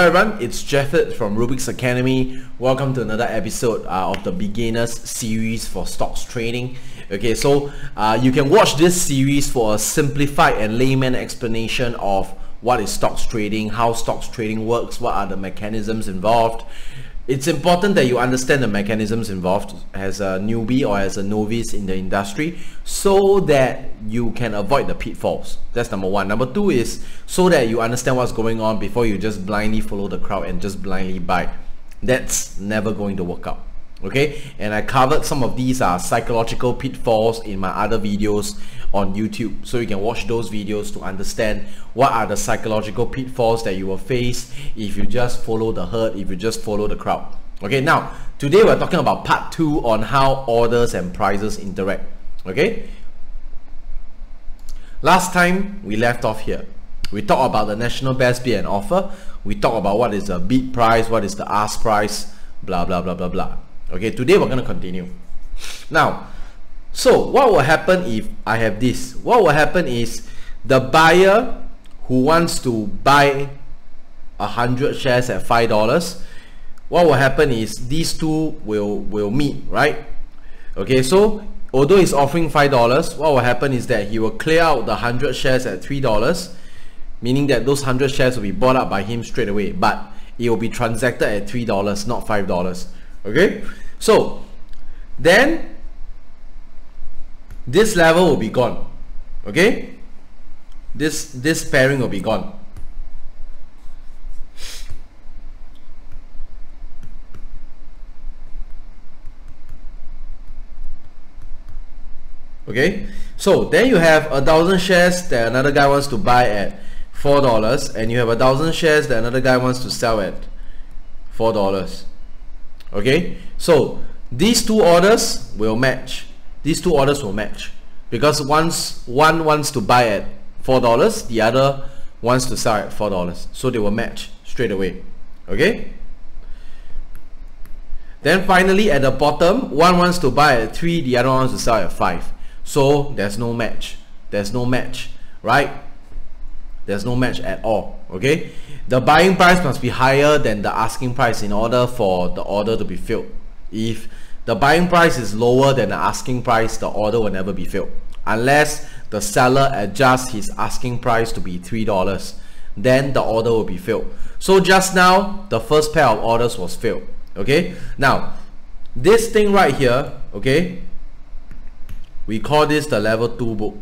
Hello everyone, it's Jefford from Rubik's Academy. Welcome to another episode of the beginners series for stocks trading. Okay, so you can watch this series for a simplified and layman explanation of what is stocks trading, how stocks trading works, what are the mechanisms involved. It's important that you understand the mechanisms involved as a newbie or as a novice in the industry so that you can avoid the pitfalls. That's number one. Number two is so that you understand what's going on before you just blindly follow the crowd and just blindly buy. That's never going to work out. Okay, and I covered some of these psychological pitfalls in my other videos on YouTube, so you can watch those videos to understand what are the psychological pitfalls that you will face if you just follow the herd, if you just follow the crowd. Okay, now today we're talking about part 2 on how orders and prices interact. Okay, last time we left off here, we talked about the national best bid and offer. We talked about what is the bid price, what is the ask price, blah blah blah blah blah. Okay, today we're going to continue. Now, so what will happen if I have this? What will happen is the buyer who wants to buy 100 shares at $5, what will happen is these two will meet, right? Okay, so although he's offering $5, what will happen is that he will clear out the 100 shares at $3, meaning that those 100 shares will be bought up by him straight away, but it will be transacted at $3, not $5. Okay, so then this level will be gone. Okay, this pairing will be gone. Okay, so then you have 1,000 shares that another guy wants to buy at $4, and you have 1,000 shares that another guy wants to sell at $4. Okay, so these two orders will match. These two orders will match because once one wants to buy at $4, the other wants to sell at $4, so they will match straight away. Okay, then finally at the bottom, one wants to buy at 3, the other one wants to sell at 5, so there's no match. There's no match, right? There's no match at all. Okay, the buying price must be higher than the asking price in order for the order to be filled. If the buying price is lower than the asking price, the order will never be filled unless the seller adjusts his asking price to be $3, then the order will be filled. So just now the first pair of orders was filled. Okay, now this thing right here, okay, we call this the level 2 book,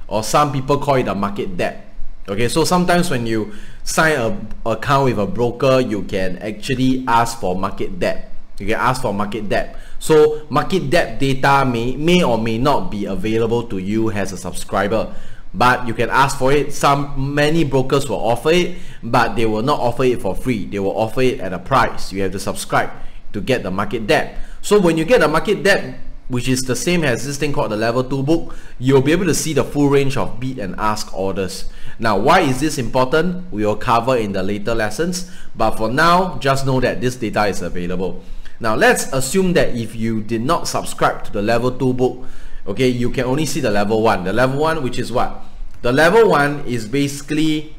or some people call it a market depth. Okay, so sometimes when you sign an account with a broker, you can actually ask for market depth. You can ask for market depth. So market depth data may or may not be available to you as a subscriber, but you can ask for it. Many brokers will offer it, but they will not offer it for free. They will offer it at a price. You have to subscribe to get the market depth. So when you get the market depth, which is the same as this thing called the level 2 book, you'll be able to see the full range of bid and ask orders. Now, why is this important? We will cover in the later lessons, but for now, just know that this data is available. Now, let's assume that if you did not subscribe to the level 2 book, okay, you can only see the level 1. The level 1, which is what? The level 1 is basically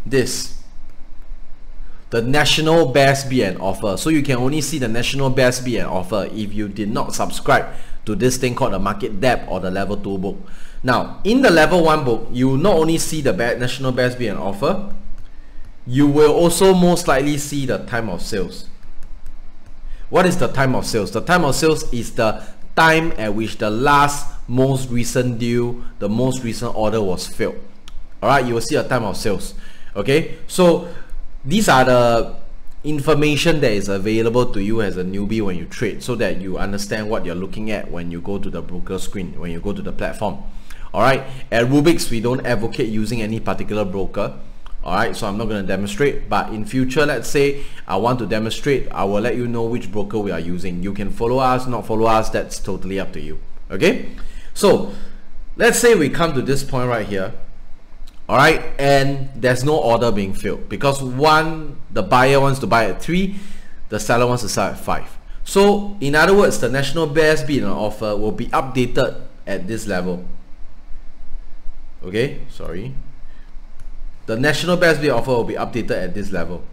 this. The national best bid and offer. So you can only see the national best bid and offer if you did not subscribe to this thing called the market depth or the level 2 book. Now in the level 1 book, you will not only see the national best bid and offer, you will also most likely see the time of sales. What is the time of sales? The time of sales is the time at which the most recent deal, the most recent order was filled. Alright, you will see a time of sales. Okay, so these are the information that is available to you as a newbie when you trade, so that you understand what you're looking at when you go to the broker screen, when you go to the platform. Alright, at Rubik's, we don't advocate using any particular broker. Alright, so I'm not going to demonstrate, but in future, let's say I want to demonstrate, I will let you know which broker we are using. You can follow us, not follow us, that's totally up to you. Okay, so let's say we come to this point right here. Alright, and there's no order being filled because the buyer wants to buy at 3, the seller wants to sell at 5. So in other words, the national best bid and offer will be updated at this level. Okay, sorry. the national best bid offer will be updated at this level.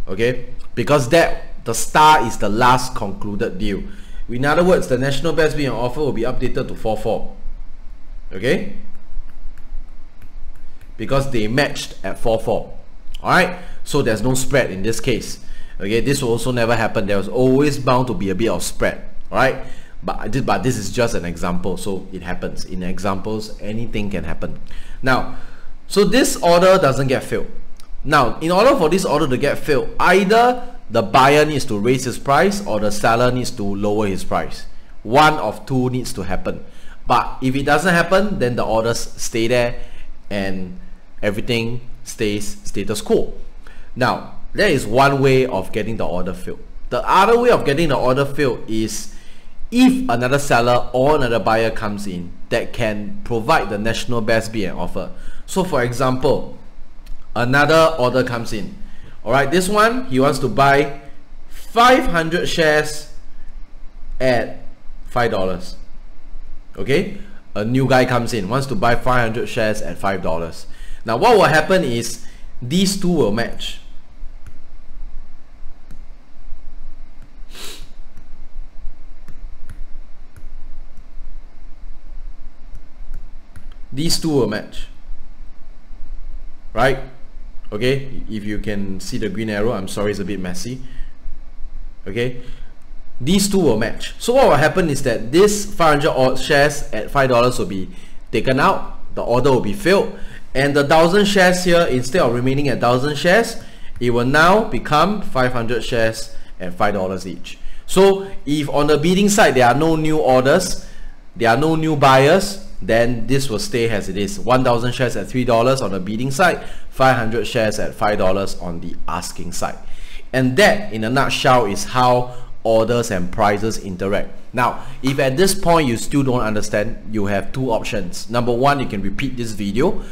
Okay, because that the star is the last concluded deal. In other words, the national best bid offer will be updated to 4.4. Okay, because they matched at 4.4. Alright, so there's no spread in this case. Okay, this will also never happen. There was always bound to be a bit of spread. Alright, but this is just an example, so it happens. In examples, anything can happen. Now, so this order doesn't get filled. Now, in order for this order to get filled, either the buyer needs to raise his price or the seller needs to lower his price. One of two needs to happen. But if it doesn't happen, then the orders stay there and everything stays status quo. Now, there is one way of getting the order filled. The other way of getting the order filled is if another seller or another buyer comes in that can provide the national best bid and offer. So for example, another order comes in. Alright, this one, he wants to buy 500 shares at $5. Okay, a new guy comes in, wants to buy 500 shares at $5. Now what will happen is these two will match. These two will match, right? Okay, if you can see the green arrow, I'm sorry, it's a bit messy. Okay, these two will match. So what will happen is that this 500 shares at $5 will be taken out, the order will be filled, and the 1,000 shares here, instead of remaining at 1,000 shares, it will now become 500 shares at $5 each. So if on the bidding side there are no new orders, there are no new buyers, then this will stay as it is. 1,000 shares at $3 on the bidding side, 500 shares at $5 on the asking side. And that, in a nutshell, is how orders and prices interact. Now, if at this point you still don't understand, you have two options. Number one, you can repeat this video,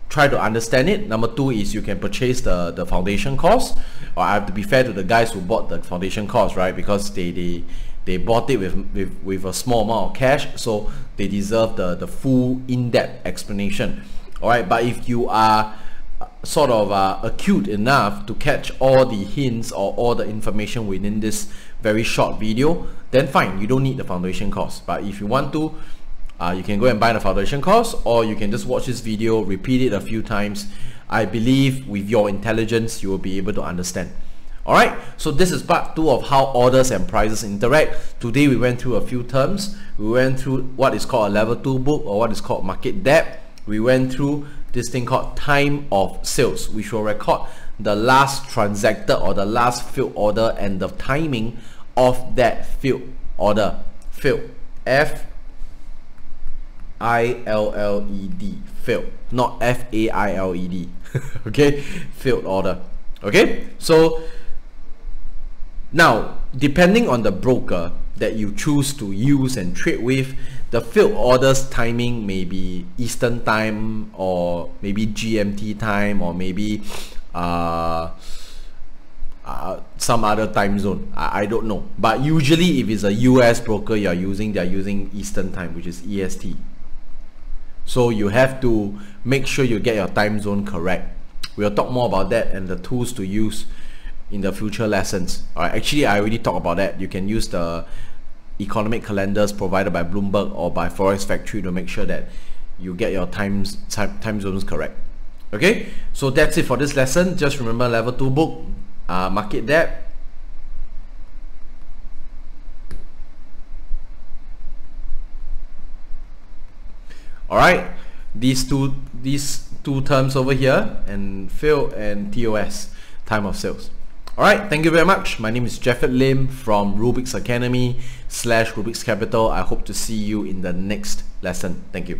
try to understand it. Number two is you can purchase the foundation course. Or I have to be fair to the guys who bought the foundation course, right? Because they bought it with a small amount of cash, so they deserve the full in-depth explanation. Alright, but if you are sort of acute enough to catch all the hints or all the information within this very short video, then fine, you don't need the foundation course. But if you want to, you can go and buy the foundation course, or you can just watch this video, repeat it a few times. I believe with your intelligence you will be able to understand. Alright, so this is part 2 of how orders and prices interact. Today we went through a few terms. We went through what is called a level 2 book, or what is called market depth. We went through this thing called time of sales, which will record the last transacted or the last filled order and the timing of that filled order. Filled, F-I-L-L-E-D, filled, not F-A-I-L-E-D. Okay, filled order. Okay, so now, depending on the broker that you choose to use and trade with, the filled orders timing may be Eastern time, or maybe GMT time, or maybe some other time zone. I don't know. But usually if it's a US broker they're using Eastern time, which is EST. So you have to make sure you get your time zone correct. We'll talk more about that and the tools to use in the future lessons. Alright, actually I already talked about that. You can use the economic calendars provided by Bloomberg or by Forex Factory to make sure that you get your time zones correct. Okay, so that's it for this lesson. Just remember level 2 book, market depth. Alright, these two terms over here, and fill and TOS, time of sales. Alright, thank you very much. My name is Jefford Lim from Rubik's Academy / Rubik's Capital. I hope to see you in the next lesson. Thank you.